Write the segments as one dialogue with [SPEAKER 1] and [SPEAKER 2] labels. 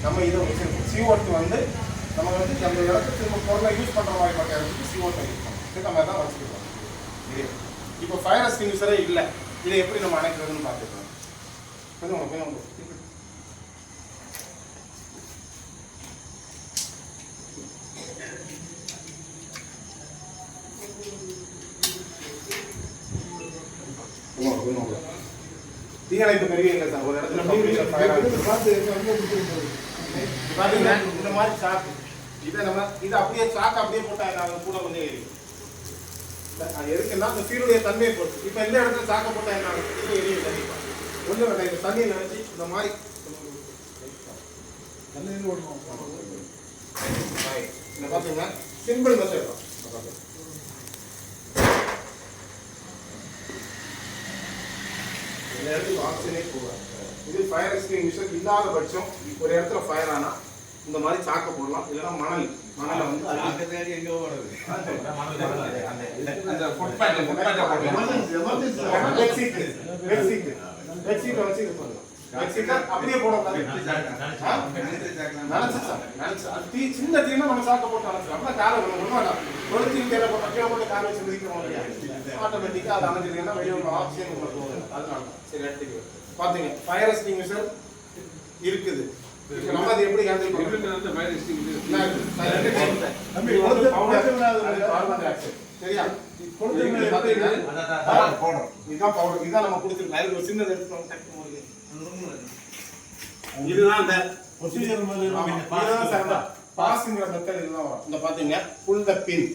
[SPEAKER 1] நம்ம இதை வச்சிருக்கோம். CO2 வந்து நம்ம வந்து அந்த இடத்துக்கு திரும்ப பொருளை யூஸ் பண்ணுற மாதிரி பட்ட இடத்துக்கு CO2 யூஸ் பண்ணுறோம். இது நம்ம தான் வச்சுருக்கோம். இது இப்போ ஃபயர் எக்ஸ்டிங்விஷரே இல்லை, இதை எப்படி நம்ம அணைக்கிறதுன்னு பார்த்துக்கலாம். கொஞ்சம் தீயணைப்பு பெரிய இல்லை சார். ஒரு இடத்துல பார்த்தீங்கன்னா இந்த மாதிரி சாக்கு இதை நம்ம இதை அப்படியே சாக்கு அப்படியே போட்டால் நாங்கள் கூட வந்து எரியும். அது எதுக்குன்னா அந்த சீருடைய தன்மையை போட்டு இப்போ எந்த இடத்துல சாக்க போட்டால் என்ன இப்போ எரியும் கண்டிப்பாக. ஒன்றும் வேண்டாம், இந்த தண்ணியை நினைச்சு இந்த மாதிரி இந்த பார்த்தீங்கன்னா சிம்பிள் மெத்தட் தான். இந்த இடத்துக்கு ஆக்சிஜனே போகாது. இது ஃபயர் எக்ஸ்டிங்விஷர் இல்லாத பட்சம் ஒரு இடத்துல ஃபயர் ஆனால் இந்த மாதிரி சாக்க போடலாம். இல்லைன்னா மணலை வந்து வச்சு இது பண்ணலாம். அப்படியே போடக்கூடாது. சின்ன தீனா நம்ம சாக்க போட்டு அணைச்சிடலாம். காலை ஒரு தீ கீழே போட்டு கீழே போட்டு காலை வச்சு மிதிக்கிறோம் இல்லையா, ஆட்டோமேட்டிக்காக அது அணைஞ்சிருக்கீங்கன்னா வெளியே உள்ள ஆக்சிஜன் உள்ள போகுது. அதனால சரி எடுத்துக்கு பார்த்தீங்க ஃபயர் எக்ஸ்டிங்விஷர் இருக்குது. நம்ம அதை எப்படி ஹேண்டில் பண்ணுறது? சரியா? இதுதான் பவுடர். இதுதான் நம்ம கொடுத்துருக்கோம். ஒரு சின்னது எடுத்து இதுதான் அந்த பாஸ்ங்கிற மெத்தட் இதுதான் வரும். இந்த பாத்தீங்க புல் த பின்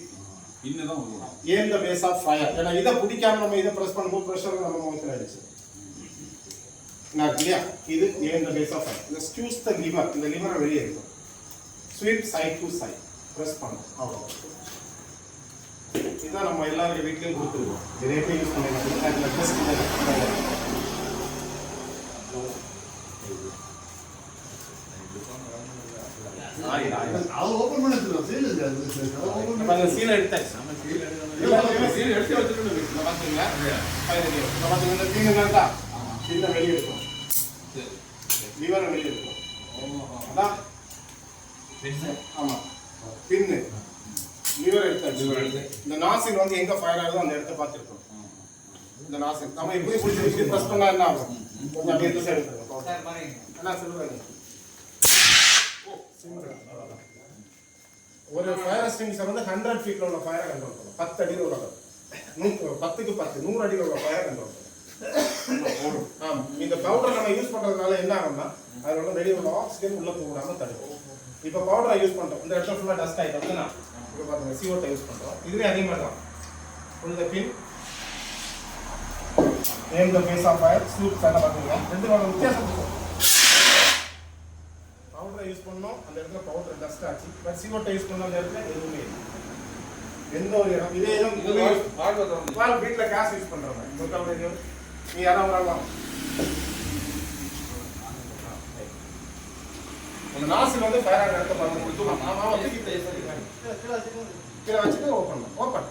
[SPEAKER 1] aim the base of fire. ஏன்னா இதை பிடிக்காம நம்ம இதை ப்ரெஸ் பண்ணும்போது ப்ரெஷர் நம்ம முகத்தில் அடிச்சு இல்லையா. இது aim the base of fire. இந்த ஸ்க்யூஸ் த லிவர். இந்த லிவரை வெளியே இருக்கும். Sweep side to side press பண்ணும். அவ்வளோ இதுதான் நம்ம எல்லாருடைய வீட்லையும் கொடுத்துருவோம். இதை எப்படி யூஸ் பண்ணிக்கலாம்? சீலை எடுத்தாச்சு. வெளியே இருக்கும். லிவரை வெளியே இருக்கும். அதான் ஆமா பின்னு லிவர் எடுத்தாச்சு. இந்த நாசில் வந்து எங்க ஃபயர் ஆகுதோ அந்த இடத்த பார்த்துருக்கோம். இந்த நாசில் நம்ம எப்படி பிடிச்சி ப்ரெஸ் பண்ணா என்ன ஆகும்? கொஞ்சம் அப்படியே இந்த சைடு என்ன சொல்லுவாங்க. ஒரு ஃபயர் எக்ஸ்டிங்விஷர் வந்து 100 ஃபீட்ல உள்ள ஃபயரை கண்ட்ரோல் பண்ணும். 10 அடியில் உள்ள 10க்கு 10 100 அடியில் உள்ள ஃபயர் கண்ட்ரோல் பண்ணும். ஆமா, இந்த பவுடர் நம்ம யூஸ் பண்றதுனால என்ன ஆகும்னா அதில் உள்ள வெளியே உள்ள ஆக்சிஜன் உள்ள போகாம தடுக்கும். இப்போ பவுடரை யூஸ் பண்றோம். இந்த இடத்துல ஃபுல்லாக டஸ்ட் ஆகிட்டோம்னா இப்போ பாருங்க CO2 யூஸ் பண்றோம். இதுவே அதே மாதிரி தான். இந்த pin aim the base of fire slope fire பார்த்தீங்கன்னா ரெண்டு வகை வித்தியாசம் இருக்கும். பவுடரை யூஸ் பண்ணோம், அந்த இடத்துல பவுடர் டஸ்ட் ஆச்சு. பட் CO2 யூஸ் பண்ணோம், அந்த இடத்துல எதுவுமே இல்லை. எந்த ஒரு இடம் இதே இடம் வீட்டில் கேஸ் யூஸ் பண்ணுறவங்க நீ யாராவது வரலாம். அந்த நாசில் வந்து ஃபயர் ஆகிற இடத்த பாருங்க. கீழே வச்சுட்டு ஓப்பன்